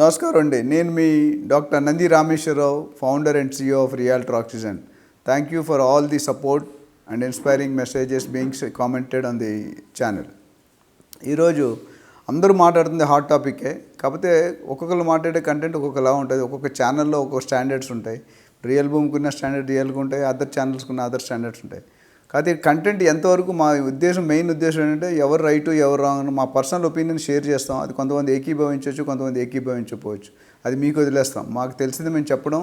నమస్కారం అండి. నేను మీ doctor Nandi Rameshwar Rao, founder and CEO of realtor oxygen. Thank you for all the support and inspiring messages being commented on the channel. ఈరోజు అందరూ మాట్లాడుతుంది హాట్ టాపికే. కాకపోతే ఒక్కొక్కరు మాట్లాడే కంటెంట్ ఒక్కొక్కలా ఉంటుంది. ఒక్కొక్క ఛానల్లో ఒక్కొక్క స్టాండర్డ్స్ ఉంటాయి. రియల్ భూమికి ఉన్న స్టాండర్డ్ రియల్గా ఉంటాయి, అదర్ ఛానల్స్కి ఉన్న అదర్ స్టాండర్డ్స్ ఉంటాయి. కాకపోతే కంటెంట్ ఎంతవరకు మా మెయిన్ ఉద్దేశం ఏంటంటే ఎవరు రైటు ఎవరు రాంగ్ మా పర్సనల్ ఒపీనియన్ షేర్ చేస్తాం. అది కొంతమంది ఏకీభవించవచ్చు, కొంతమంది ఏకీభవించకపోవచ్చు. అది మీకు వదిలేస్తాం. మాకు తెలిసింది మేము చెప్పడం,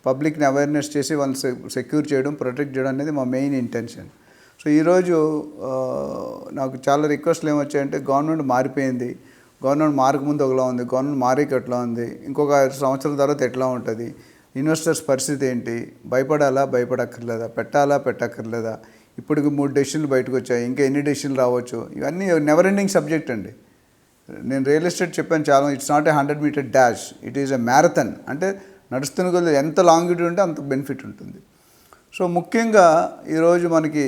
పబ్లిక్ని అవేర్నెస్ చేసి వాళ్ళని సెక్యూర్ చేయడం, ప్రొటెక్ట్ చేయడం అనేది మా మెయిన్ ఇంటెన్షన్. సో ఈరోజు నాకు చాలా రిక్వెస్ట్లు ఏమొచ్చాయంటే, గవర్నమెంట్ మారిపోయింది, గవర్నమెంట్ మారకముందు ఒకలా ఉంది, గవర్నమెంట్ మారేకి ఎట్లా ఉంది, ఇంకొక 5 సంవత్సరాల తర్వాత ఎట్లా ఉంటుంది, ఇన్వెస్టర్స్ పరిస్థితి ఏంటి, భయపడాలా భయపడక్కర్లేదా, పెట్టాలా పెట్టక్కర్లేదా, ఇప్పటికి 3 డెసిషన్లు బయటకు వచ్చాయి, ఇంకా ఎన్ని డెసిషన్లు రావచ్చు, ఇవన్నీ నెవర్ ఎండింగ్ సబ్జెక్ట్ అండి. నేను రియల్ ఎస్టేట్ చెప్పాను చాలా. It's not a 100 metre dash, it is a marathon. అంటే నడుస్తున్న కొద్దిగా ఎంత లాంగిట్యూడ్ ఉంటే అంత బెనిఫిట్ ఉంటుంది. సో ముఖ్యంగా ఈరోజు మనకి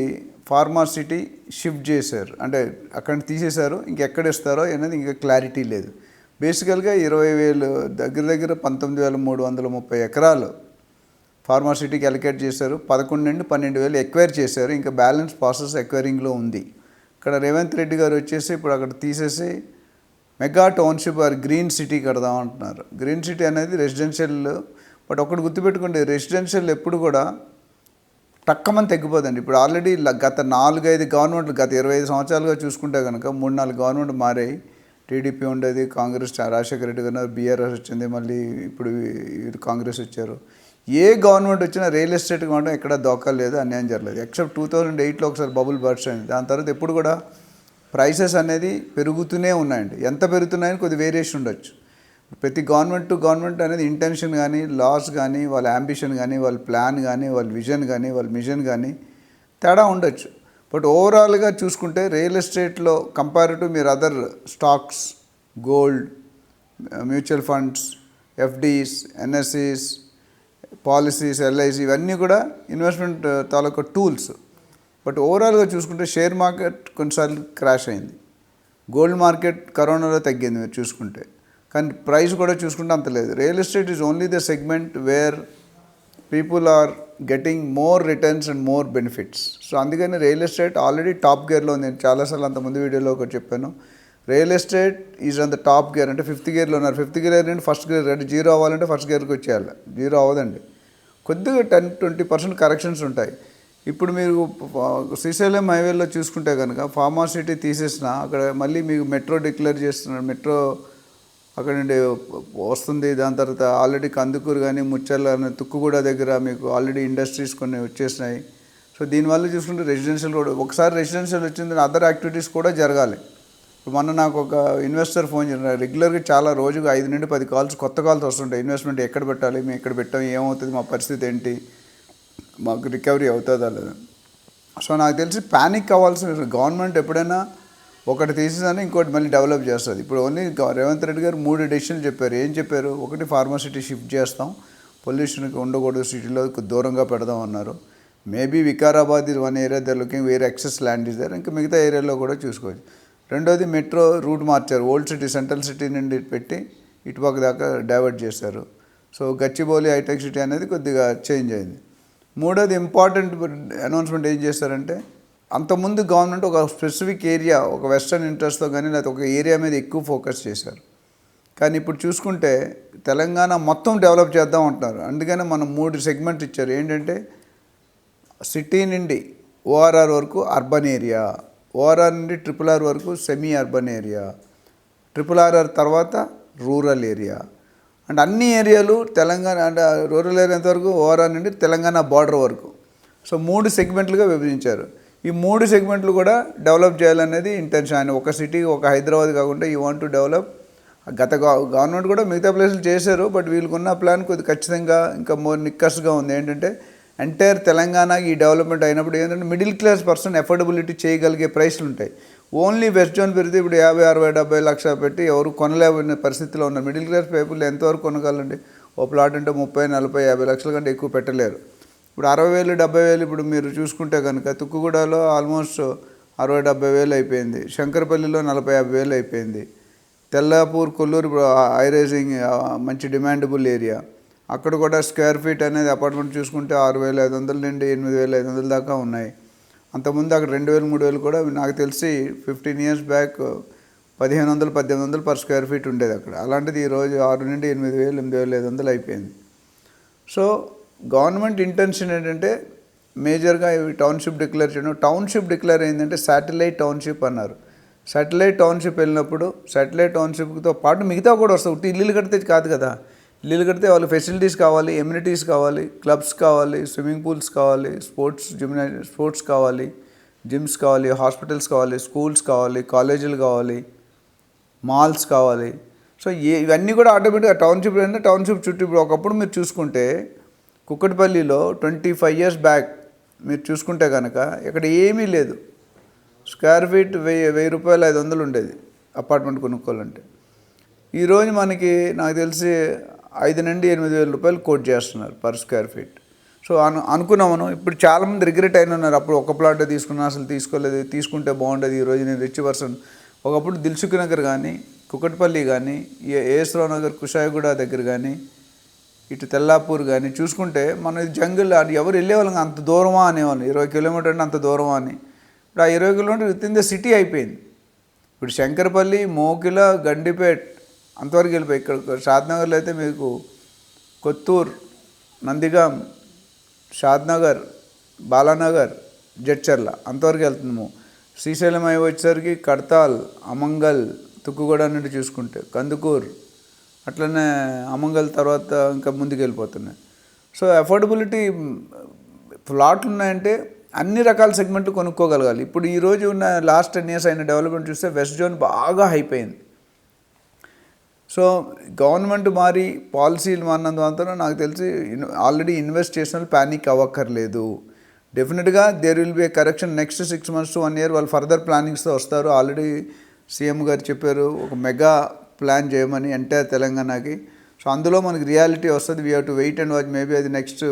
ఫార్మాసిటీ షిఫ్ట్ చేశారు, అంటే అక్కడ తీసేశారు. ఇంకెక్కడ ఇస్తారో అనేది ఇంకా క్లారిటీ లేదు. బేసికల్గా 20,000 దగ్గర 19,330 ఎకరాలు ఫార్మాసిటీకి అలొకేట్ చేశారు. 11 నుండి 12,000 ఎక్వైర్ చేశారు. ఇంకా బ్యాలెన్స్ ప్రాసెస్ ఎక్వైరింగ్లో ఉంది. ఇక్కడ రేవంత్ రెడ్డి గారు వచ్చేసి ఇప్పుడు అక్కడ తీసేసి mega township or green city కడదాం అంటున్నారు. గ్రీన్ సిటీ అనేది రెసిడెన్షియల్. బట్ ఒకటి గుర్తుపెట్టుకోండి, రెసిడెన్షియల్ ఎప్పుడు కూడా టక్కమని తగ్గిపోదండి. ఇప్పుడు ఆల్రెడీ గత 4-5 గవర్నమెంట్లు, గత 25 సంవత్సరాలుగా చూసుకుంటే కనుక 3-4 గవర్నమెంట్ మారాయి. టీడీపీ ఉండేది, కాంగ్రెస్ రాజశేఖర రెడ్డి గారు, బీఆర్ఎస్ వచ్చింది, మళ్ళీ ఇప్పుడు కాంగ్రెస్ వచ్చారు. ఏ గవర్నమెంట్ వచ్చినా రియల్ ఎస్టేట్ కావడం ఎక్కడ దోకాలు లేదు, అన్యాయం జరగలేదు. ఎక్సెప్ట్ 2008లో ఒకసారి బబుల్ బర్స్ట్ అయింది. దాని తర్వాత ఎప్పుడు కూడా ప్రైసెస్ అనేది పెరుగుతూనే ఉన్నాయండి. ఎంత పెరుగుతున్నాయని కొద్ది వేరియేషన్ ఉండొచ్చు. ప్రతి గవర్నమెంట్ టు గవర్నమెంట్ అనేది ఇంటెన్షన్ కానీ, లాస్ కానీ, వాళ్ళ యాంబిషన్ కానీ, వాళ్ళ ప్లాన్ కానీ, వాళ్ళ విజన్ కానీ, వాళ్ళ మిషన్ కానీ తేడా ఉండొచ్చు. బట్ ఓవరాల్గా చూసుకుంటే రియల్ ఎస్టేట్లో కంపారిటివ్ మీరు other stocks, gold, mutual funds, FDs, NSCs, policies, LIC ఇవన్నీ కూడా ఇన్వెస్ట్మెంట్ తాలూకా టూల్స్. బట్ ఓవరాల్గా చూసుకుంటే షేర్ మార్కెట్ కొన్నిసార్లు క్రాష్ అయింది, గోల్డ్ మార్కెట్ కరోనాలో తగ్గింది మీరు చూసుకుంటే. కానీ ప్రైస్ కూడా చూసుకుంటే అంత లేదు. Real estate is only the segment where people are getting more returns and more benefits. So అందుకని రియల్ ఎస్టేట్ ఆల్రెడీ టాప్ గేర్లో ఉంది. నేను చాలాసార్లు అంత ముందు వీడియోలో ఒకటి చెప్పాను. Real estate is on the top gear, అంటే 5th గేర్లో ఉన్నారు. 5th గేర్ నుండి 1st గేర్, అంటే 0 అవ్వాలంటే 1st గేర్కి వచ్చేయాలి. 0 అవ్వదండి, కొద్దిగా 10-20% కరెక్షన్స్ ఉంటాయి. ఇప్పుడు మీరు శ్రీశైలం హైవేలో చూసుకుంటే కనుక ఫార్మాసిటీ తీసేసిన అక్కడ మళ్ళీ మీకు మెట్రో డిక్లేర్ చేస్తున్నారు. మెట్రో అక్కడ నుండి వస్తుంది. దాని తర్వాత ఆల్రెడీ కందుకూరు కానీ, ముచ్చర్ల కానీ, తుక్కుగూడ దగ్గర మీకు ఆల్రెడీ ఇండస్ట్రీస్ కొన్ని వచ్చేసినాయి. సో దీనివల్ల చూసుకుంటే రెసిడెన్షియల్ కూడా ఒకసారి రెసిడెన్షియల్ వచ్చింది, అదర్ యాక్టివిటీస్ కూడా జరగాలి. ఇప్పుడు మొన్న నాకు ఒక ఇన్వెస్టర్ ఫోన్ చేశారు. రెగ్యులర్గా చాలా రోజుకు 5 నుండి 10 కాల్స్, కొత్త కాల్స్ వస్తుంటాయి. ఇన్వెస్ట్మెంట్ ఎక్కడ పెట్టాలి, మేము ఎక్కడ పెట్టాం, ఏమవుతుంది, మా పరిస్థితి ఏంటి, మాకు రికవరీ అవుతుందా లేదా. సో నాకు తెలిసి ప్యానిక్ అవ్వాల్సిన గవర్నమెంట్ ఎప్పుడైనా ఒకటి తీసేదని ఇంకోటి మళ్ళీ డెవలప్ చేస్తుంది. ఇప్పుడు ఓన్లీ రేవంత్ రెడ్డి గారు 3 డెసిషన్లు చెప్పారు. ఏం చెప్పారు? ఒకటి ఫార్మాసిటీ షిఫ్ట్ చేస్తాం, పొల్యూషన్కి ఉండకూడదు, సిటీలో దూరంగా పెడదాం అన్నారు. మేబీ వికారాబాద్ ఇది 1 ఏరియా, దే లుకింగ్ వేరే ఎక్సెస్ ల్యాండ్ ఇస్ దేర్, ఇంకా మిగతా ఏరియాలో కూడా చూసుకోవచ్చు. రెండోది మెట్రో రూట్ మార్చారు. ఓల్డ్ సిటీ, సెంట్రల్ సిటీ నుండి పెట్టి ఇటుపక్క దాకా డైవర్ట్ చేశారు. సో గచ్చిబౌలి హైటెక్ సిటీ అనేది కొద్దిగా చేంజ్ అయింది. మూడోది ఇంపార్టెంట్ అనౌన్స్మెంట్ ఏం చేస్తారంటే, అంతకుముందు గవర్నమెంట్ ఒక స్పెసిఫిక్ ఏరియా, ఒక వెస్టర్న్ ఇంట్రెస్ట్తో కానీ లేకపోతే ఒక ఏరియా మీద ఎక్కువ ఫోకస్ చేశారు. కానీ ఇప్పుడు చూసుకుంటే తెలంగాణ మొత్తం డెవలప్ చేద్దాం అంటున్నారు. అందుకని మనం 3 సెగ్మెంట్ ఇచ్చారు. ఏంటంటే సిటీ నుండి ORR వరకు అర్బన్ ఏరియా, ORR నుండి RRR వరకు సెమీ అర్బన్ ఏరియా, RRR తర్వాత రూరల్ ఏరియా. అంటే అన్ని ఏరియాలు తెలంగాణ, అంటే రూరల్ ఏరియా వరకు, ORR నుండి తెలంగాణ బార్డర్ వరకు. సో 3 సెగ్మెంట్లుగా విభజించారు. ఈ 3 సెగ్మెంట్లు కూడా డెవలప్ చేయాలనేది ఇంటెన్షన్. ఆయన ఒక సిటీ, ఒక హైదరాబాద్ కాకుండా యూ వాంట్ టు డెవలప్. గత గవర్నమెంట్ కూడా మిగతా ప్లేసులు చేశారు. బట్ వీళ్ళకున్న ప్లాన్ కొద్దిగా ఖచ్చితంగా ఇంకా మోర్ నిక్కస్గా ఉంది. ఏంటంటే ఎంటైర్ తెలంగాణ ఈ డెవలప్మెంట్ అయినప్పుడు ఏంటంటే మిడిల్ క్లాస్ పర్సన్ ఎఫోర్డబిలిటీ చేయగలిగే ప్రైస్లు ఉంటాయి. ఓన్లీ వెస్ట్ జోన్ పెడితే ఇప్పుడు 50, 60, 70 లక్షలు పెట్టి ఎవరు కొనలేని పరిస్థితిలో ఉన్నారు. మిడిల్ క్లాస్ పీపుల్ ఎంతవరకు కొనగలండి? ఓ ప్లాట్ అంటే 30, 40, 50 లక్షల కంటే ఎక్కువ పెట్టలేరు. ఇప్పుడు 60,000, 70,000 ఇప్పుడు మీరు చూసుకుంటే కనుక తుక్కుగూడలో ఆల్మోస్ట్ 60,000, 70,000 అయిపోయింది. శంకరపల్లిలో 40,000, 50,000 అయిపోయింది. తెల్లాపూర్ కొల్లూరు హై రైజింగ్ మంచి డిమాండబుల్ ఏరియా. అక్కడ కూడా స్క్వేర్ ఫీట్ అనేది అపార్ట్మెంట్ చూసుకుంటే 6,500 నుండి 8,500 దాకా ఉన్నాయి. అంతకుముందు అక్కడ 2,000 3,000 కూడా నాకు తెలిసి 15 years back 1,500 1,800 per square feet ఉండేది అక్కడ. అలాంటిది ఈరోజు 6 నుండి 8,000 8,500 అయిపోయింది. సో గవర్నమెంట్ ఇంటెన్షన్ ఏంటంటే మేజర్గా ఇవి టౌన్షిప్ డిక్లేర్ చేయడం. టౌన్షిప్ డిక్లేర్ అయిందంటే శాటిలైట్ టౌన్షిప్ అన్నారు. శాటిలైట్ టౌన్షిప్ వెళ్ళినప్పుడు శాటిలైట్ టౌన్షిప్తో పాటు మిగతా కూడా వస్తాయి. ఇల్లు కడితే కాదు కదా, ఇల్లు కడితే వాళ్ళు ఫెసిలిటీస్ కావాలి, ఎమ్యూనిటీస్ కావాలి, క్లబ్స్ కావాలి, స్విమ్మింగ్ పూల్స్ కావాలి, స్పోర్ట్స్ కావాలి, జిమ్స్ కావాలి, హాస్పిటల్స్ కావాలి, స్కూల్స్ కావాలి, కాలేజీలు కావాలి, మాల్స్ కావాలి. సో ఇవన్నీ కూడా ఆటోమేటిక్గా టౌన్షిప్ అంటే టౌన్షిప్ చుట్టూ ఇప్పుడు ఒకప్పుడు మీరు చూసుకుంటే కుక్కటిపల్లిలో 25 years బ్యాక్ మీరు చూసుకుంటే కనుక ఇక్కడ ఏమీ లేదు. స్క్వేర్ ఫీట్ 1,000 రూపాయలు 500 ఉండేది అపార్ట్మెంట్ కొనుక్కోవాలంటే. ఈరోజు మనకి నాకు తెలిసి 5 నుండి 8,000 రూపాయలు కోట్ చేస్తున్నారు పర్ స్క్వేర్ ఫీట్. సో అనుకున్నాము. ఇప్పుడు చాలామంది రిగ్రెట్ అయిన ఉన్నారు. అప్పుడు ఒక ప్లాట్ తీసుకున్నా, అసలు తీసుకోలేదు, తీసుకుంటే బాగుండేది. ఈరోజు నేను రిచ్ పర్సన్. ఒకప్పుడు దిల్సుఖ్ నగర్ కానీ, కుకట్పల్లి కానీ, ఏఎస్రావు నగర్, కుషాయిగూడ దగ్గర కానీ, ఇటు తెల్లాపూర్ కానీ చూసుకుంటే మన జంగిల్ అది ఎవరు వెళ్ళేవాళ్ళం, అంత దూరమా అనేవాళ్ళు. 20 kilometers అంటే అంత దూరమా అని. ఇప్పుడు ఆ 20 kilometers with in the city అయిపోయింది. ఇప్పుడు శంకరపల్లి, మోకిల, గండిపేట్ అంతవరకు వెళ్ళిపోయి. ఇక్కడ షాద్నగర్లో అయితే మీకు కొత్తూరు, నందిగాం, షాద్నగర్, బాలానగర్, జడ్చర్ల అంతవరకు వెళ్తున్నాము. శ్రీశైలం అయి వచ్చేసరికి కడతాల్, అమంగల్, తుక్కుగూడ నుండి చూసుకుంటే కందుకూరు, అట్లనే అమంగల్ తర్వాత ఇంకా ముందుకు వెళ్ళిపోతున్నాయి. సో అఫోర్డబిలిటీ ప్లాట్లు ఉన్నాయంటే అన్ని రకాల సెగ్మెంట్లు కొనుక్కోగలగాలి. ఇప్పుడు ఈరోజు ఉన్న లాస్ట్ 10 years అయిన డెవలప్మెంట్ చూస్తే వెస్ట్ జోన్ బాగా హైప్ అయింది. సో గవర్నమెంట్ మారి పాలసీలు మారినందువల్ల నాకు తెలిసి ఆల్రెడీ ఇన్వెస్ట్ చేసిన వాళ్ళు ప్యానిక్ అవ్వక్కర్లేదు. డెఫినెట్గా there will be a correction. Next 6 months to 1 year వాళ్ళు ఫర్దర్ ప్లానింగ్స్తో వస్తారు. ఆల్రెడీ సీఎం గారు చెప్పారు ఒక మెగా ప్లాన్ చేయమని ఎంటైర్ తెలంగాణకి. సో అందులో మనకి రియాలిటీ వస్తుంది. We have to wait and watch. Maybe అది నెక్స్ట్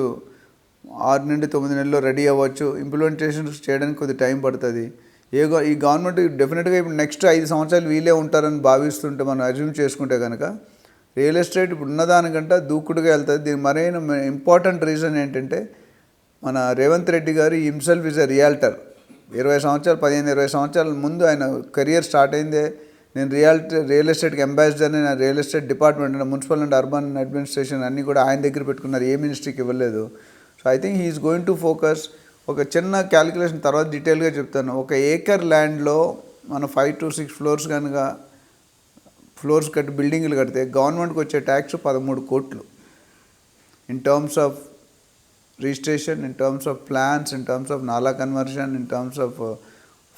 6 నుండి 9 నెలల్లో రెడీ అవ్వచ్చు. ఇంప్లిమెంటేషన్ చేయడానికి కొద్ది టైం పడుతుంది. ఈ గవర్నమెంట్ డెఫినెట్గా ఇప్పుడు నెక్స్ట్ 5 సంవత్సరాలు వీళ్ళే ఉంటారని భావిస్తుంటే మనం అజ్యూమ్ చేసుకుంటే కనుక రియల్ ఎస్టేట్ ఇప్పుడు ఉన్నదానికంటే దూకుడుగా వెళ్తుంది. దీని మరైన ఇంపార్టెంట్ రీజన్ ఏంటంటే మన రేవంత్ రెడ్డి గారు హిమ్సెల్ఫ్ ఈజ్ ఎ రియాల్టర్. 15-20 సంవత్సరాల ముందు ఆయన కెరియర్ స్టార్ట్ అయిందే నేను రియల్ ఎస్టేట్కి అంబాసిడర్ని. నా real estate department municipal and urban administration అన్నీ కూడా ఆయన దగ్గర పెట్టుకున్నారు, ఏ మినిస్ట్రీకి ఇవ్వలేదు. So I think he's going to focus. ఒక చిన్న క్యాలిక్యులేషన్ తర్వాత డీటెయిల్గా చెప్తాను. 1 acre ల్యాండ్లో మనం 5 to 6 floors కనుక ఫ్లోర్స్ కట్టి బిల్డింగ్లు కడితే గవర్నమెంట్కి వచ్చే ట్యాక్స్ 13 కోట్లు. In terms of registration, in terms of plans, in terms of NALA conversion, in terms of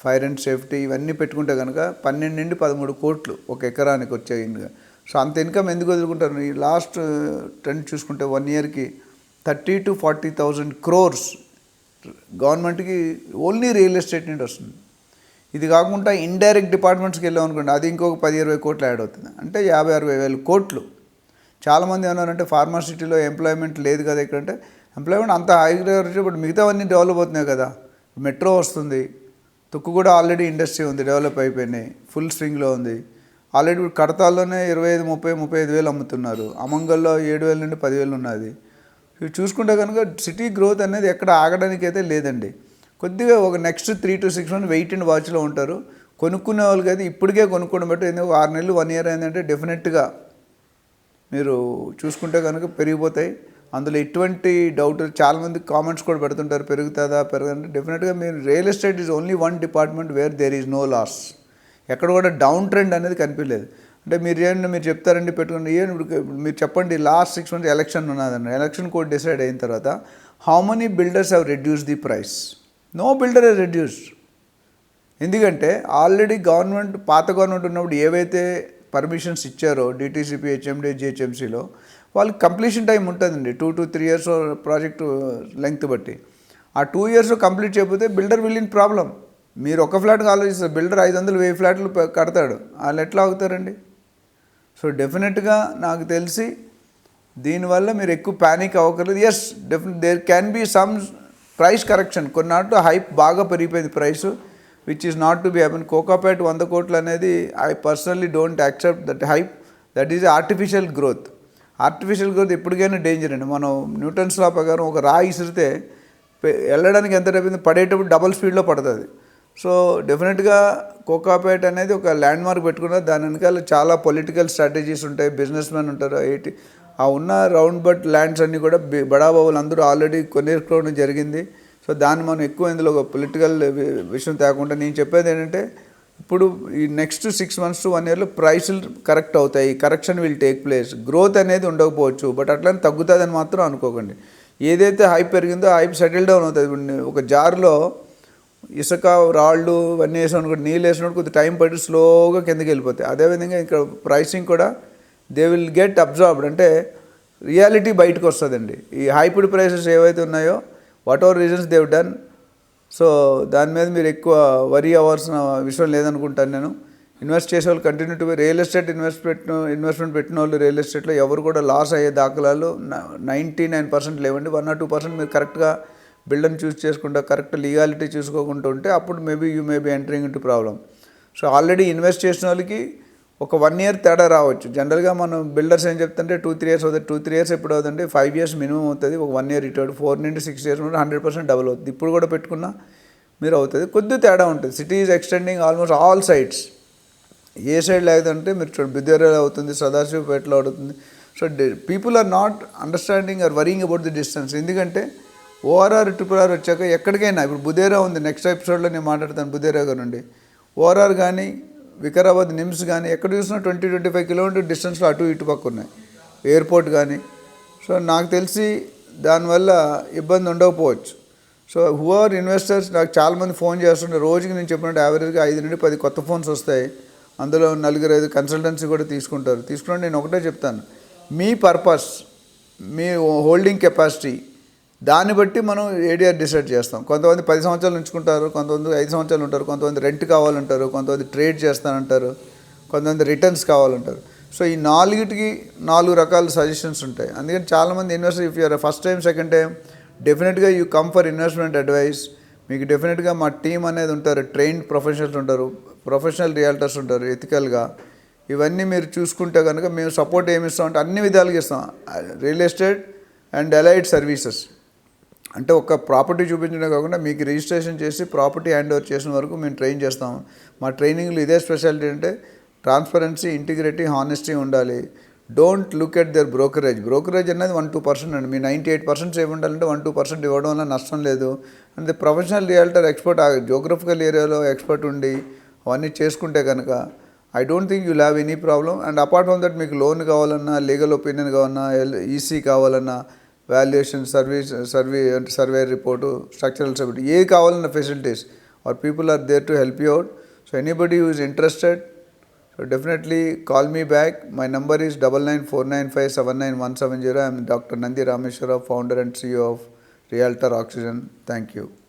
fire and safety ఇవన్నీ పెట్టుకుంటే కనుక 12 నుండి 13 కోట్లు 1 ఎకరానికి వచ్చే ఇన్గా. సో అంత ఇన్కమ్ ఎందుకు వదులుకుంటారు? ఈ లాస్ట్ ట్రెండ్ చూసుకుంటే 1 yearకి 30,000 to 40,000 crores గవర్నమెంట్కి ఓన్లీ రియల్ ఎస్టేట్ నుండి వస్తుంది. ఇది కాకుండా ఇండైరెక్ట్ డిపార్ట్మెంట్స్కి వెళ్ళాం అనుకోండి, అది ఇంకొక 10-20 కోట్లు యాడ్ అవుతుంది. అంటే 50-60 కోట్లు. చాలామంది ఏమన్నారంటే ఫార్మాసిటీలో ఎంప్లాయ్మెంట్ లేదు కదా ఇక్కడంటే. ఎంప్లాయ్మెంట్ అంత హైగా బట్ మిగతావన్నీ డెవలప్ అవుతున్నాయి కదా. మెట్రో వస్తుంది, తుక్కు కూడా ఆల్రెడీ ఇండస్ట్రీ ఉంది, డెవలప్ అయిపోయినాయి, ఫుల్ స్వింగ్లో ఉంది. ఆల్రెడీ ఇప్పుడు కడతాల్లోనే 25-30-35 అమ్ముతున్నారు. అమంగల్లో 7,000 నుండి 10,000 ఉన్నది. ఇవి చూసుకుంటే కనుక సిటీ గ్రోత్ అనేది ఎక్కడ ఆగడానికి అయితే లేదండి. కొద్దిగా ఒక next 3 to 6 months wait and వాచ్లో ఉంటారు. కొనుక్కునే వాళ్ళకి అయితే ఇప్పటికే కొనుక్కోవడం బట్టి ఎందుకు 6 నెలలు 1 year అయిందంటే డెఫినెట్గా మీరు చూసుకుంటే కనుక పెరిగిపోతాయి. అందులో ఎటువంటి డౌట్. చాలామంది కామెంట్స్ కూడా పెడుతుంటారు పెరుగుతుందా పెరగదంటే. డెఫినెట్గా మీరు real estate is only one department where there is no loss. ఎక్కడ కూడా డౌన్ ట్రెండ్ అనేది కనిపించలేదు. అంటే మీరు చెప్తారండి పెట్టుకోండి. ఇప్పుడు మీరు చెప్పండి లాస్ట్ 6 months ఎలక్షన్ ఉన్నదండి. ఎలక్షన్ కోడ్ డిసైడ్ అయిన తర్వాత how many builders have reduce the price? No builder has reduced. ఎందుకంటే ఆల్రెడీ గవర్నమెంట్ పాత గవర్నమెంట్ ఉన్నప్పుడు ఏవైతే పర్మిషన్స్ ఇచ్చారో డిటీసీపీ, హెచ్ఎండి, జిహెచ్ఎంసీలో వాళ్ళకి కంప్లీషన్ టైం ఉంటుందండి. 2 to 3 years ప్రాజెక్టు లెంగ్త్ బట్టి. ఆ 2 years కంప్లీట్ చేయకపోతే బిల్డర్ విల్ ఇన్ ప్రాబ్లం. మీరు ఒక ఫ్లాట్కి ఆలోచిస్తారు, బిల్డర్ 500-1000 ఫ్లాట్లు కడతాడు, వాళ్ళు ఎట్లా అవుతారండి? సో డెఫినెట్గా నాకు తెలిసి దీనివల్ల మీరు ఎక్కువ ప్యానిక్ అవ్వకర్లేదు. Yes there can be some price correction. కొన్నాళ్ళు హైప్ బాగా పెరిగిపోయింది price. Which is not to be happen. Kokapet 100 కోట్లు అనేది I personally don't accept that hype. That is artificial growth. Artificial growth ఎప్పటికైనా డేంజర్ అండి. మనం న్యూటన్స్ లా ప్రకారం ఒక రాయి ఇసిరితే వెళ్ళడానికి ఎంత టైం పడేటప్పుడు డబల్ స్పీడ్లో పడుతుంది. సో డెఫినెట్గా కోకాపేట్ అనేది ఒక ల్యాండ్ మార్క్ పెట్టుకున్నారు. దాని వెనకాల చాలా పొలిటికల్ స్ట్రాటజీస్ ఉంటాయి, బిజినెస్ మ్యాన్ ఉంటారు. ఆ ఉన్న రౌండ్ బట్ ల్యాండ్స్ అన్నీ కూడా బడాబాబులు అందరూ ఆల్రెడీ కొనేసుకోవడం జరిగింది. సో దాన్ని మనం ఎక్కువ ఇందులో ఒక పొలిటికల్ విషయం తేకుండా నేను చెప్పేది ఏంటంటే, ఇప్పుడు ఈ నెక్స్ట్ 6 months to 1 yearలో ప్రైసులు కరెక్ట్ అవుతాయి. Correction will take place. Growth అనేది ఉండకపోవచ్చు, బట్ అట్లని తగ్గుతుందని మాత్రం అనుకోకండి. ఏదైతే హైప్ పెరిగిందో హైప్ సెటిల్ డౌన్ అవుతుంది. ఇప్పుడు ఒక జార్లో ఇసుక రాళ్ళు ఇవన్నీ వేసినప్పుడు నీళ్ళు వేసినప్పుడు కొద్దిగా టైం పట్టి స్లోగా కిందకి వెళ్ళిపోతాయి. అదేవిధంగా ఇక్కడ ప్రైసింగ్ కూడా దే విల్ గెట్ అబ్జార్బ్డ్, అంటే రియాలిటీ బయటకు వస్తుందండి. ఈ హైప్డ్ ప్రైసెస్ ఏవైతే ఉన్నాయో what ever reasons Dev done, so దాని మీద మీరు ఎక్కువ వరీ అవ్వాల్సిన విషయం లేదనుకుంటాను నేను. ఇన్వెస్ట్ చేసే వాళ్ళు continue to real estate investment పెట్టిన వాళ్ళు రియల్ ఎస్టేట్లో ఎవరు కూడా లాస్ అయ్యే దాఖలాలు 99% లేవండి. 1 or 2% మీరు కరెక్ట్గా బిల్డర్ని చూస్ చేసుకుంటా, కరెక్ట్ లీగాలిటీ చూసుకోకుండా ఉంటే అప్పుడు maybe you may be entering into problem. So already invest చేసిన వాళ్ళకి ఒక 1 year తేడా రావచ్చు. జనరల్గా మనం బిల్డర్స్ ఏం చెప్తుంటే 2-3 years అవుతుంది. 2-3 years ఎప్పుడు అవుతుంది? 5 years మినిమం అవుతుంది. ఒక 1 year ఇటు 4 నుండి 6 years 100% డబుల్ అవుతుంది. ఇప్పుడు కూడా పెట్టుకున్నా మీరు అవుతుంది. కొద్ది తేడా ఉంటుంది. City is extending almost all sides. ఏ సైడ్ లేదంటే మీరు చూడండి, బుద్ధిరేలో అవుతుంది, సదాశివపేటలో అవుతుంది. So people are not understanding or worrying about the distance. ఎందుకంటే ఓఆర్ఆర్ RRR వచ్చాక ఎక్కడికైనా, ఇప్పుడు బుధేరా ఉంది, నెక్స్ట్ ఎపిసోడ్లో నేను మాట్లాడతాను బుధేరా నుండి. ఓఆర్ఆర్ కానీ వికారాబాద్ నిమ్స్ కానీ ఎక్కడ చూసినా 20-25 kilometers డిస్టెన్స్లో అటు ఇటు పక్క ఉన్నాయి. ఎయిర్పోర్ట్ కానీ. సో నాకు తెలిసి దానివల్ల ఇబ్బంది ఉండకపోవచ్చు. సో హూ ఆర్ ఇన్వెస్టర్స్, నాకు చాలామంది ఫోన్ చేస్తుంటే రోజుకి నేను చెప్పినట్టు యావరేజ్గా 5 నుండి 10 కొత్త ఫోన్స్ వస్తాయి. అందులో 4-5 కన్సల్టెన్సీ కూడా తీసుకుంటారు. తీసుకుని నేను ఒకటే చెప్తాను, మీ పర్పస్, మీ హోల్డింగ్ కెపాసిటీ, దాన్ని బట్టి మనం ఏడిఆర్ డిసైడ్ చేస్తాం. కొంతమంది 10 సంవత్సరాలు ఉంచుకుంటారు, కొంతమంది 5 సంవత్సరాలు ఉంటారు, కొంతమంది రెంట్ కావాలంటారు, కొంతమంది ట్రేడ్ చేస్తానంటారు, కొంతమంది రిటర్న్స్ కావాలంటారు. సో ఈ 4టికి 4 రకాల సజెషన్స్ ఉంటాయి. అందుకని చాలామంది investor, if you're first time second time, డెఫినెట్గా you come for investment advice. మీకు డెఫినెట్గా మా టీం అనేది ఉంటారు, ట్రైన్డ్ ప్రొఫెషనల్స్ ఉంటారు, ప్రొఫెషనల్ రియాల్టర్స్ ఉంటారు, ఎథికల్గా. ఇవన్నీ మీరు చూసుకుంటే కనుక మేము సపోర్ట్ ఏమి ఇస్తామంటే అన్ని విధాలుగా ఇస్తాం. Real estate and allied services, అంటే ఒక ప్రాపర్టీ చూపించడమే కాకుండా మీకు రిజిస్ట్రేషన్ చేసి ప్రాపర్టీ హ్యాండ్ ఓవర్ చేసిన వరకు మేము ట్రైన్ చేస్తాము. మా ట్రైనింగ్లో ఇదే స్పెషాలిటీ, అంటే ట్రాన్స్పరెన్సీ, ఇంటిగ్రిటీ, హానెస్టీ ఉండాలి. Don't look at their brokerage. Brokerage అనేది 1-2% అండి. మీ 98% సేవ్ ఉండాలంటే 1-2% ఇవ్వడం వల్ల నష్టం లేదు. అంటే ప్రొఫెషనల్ రియాల్టర్ ఎక్స్పర్ట్, జోగ్రఫికల్ ఏరియాలో ఎక్స్పర్ట్ ఉండి అవన్నీ చేసుకుంటే కనుక I don't think you'll have any problem. And apart from that మీకు లోన్ కావాలన్నా, లీగల్ ఒపీనియన్ కావాలన్నా, ఈసీ కావాలన్నా, valuation, survey report, structural survey, ఏది కావాలన్న facilities are people are there to help you out. So anybody who is interested, so definitely call me back. My number is 9949579170. I am Dr. Nandi Rameshwara, founder and CEO of Realtor Oxygen. Thank you.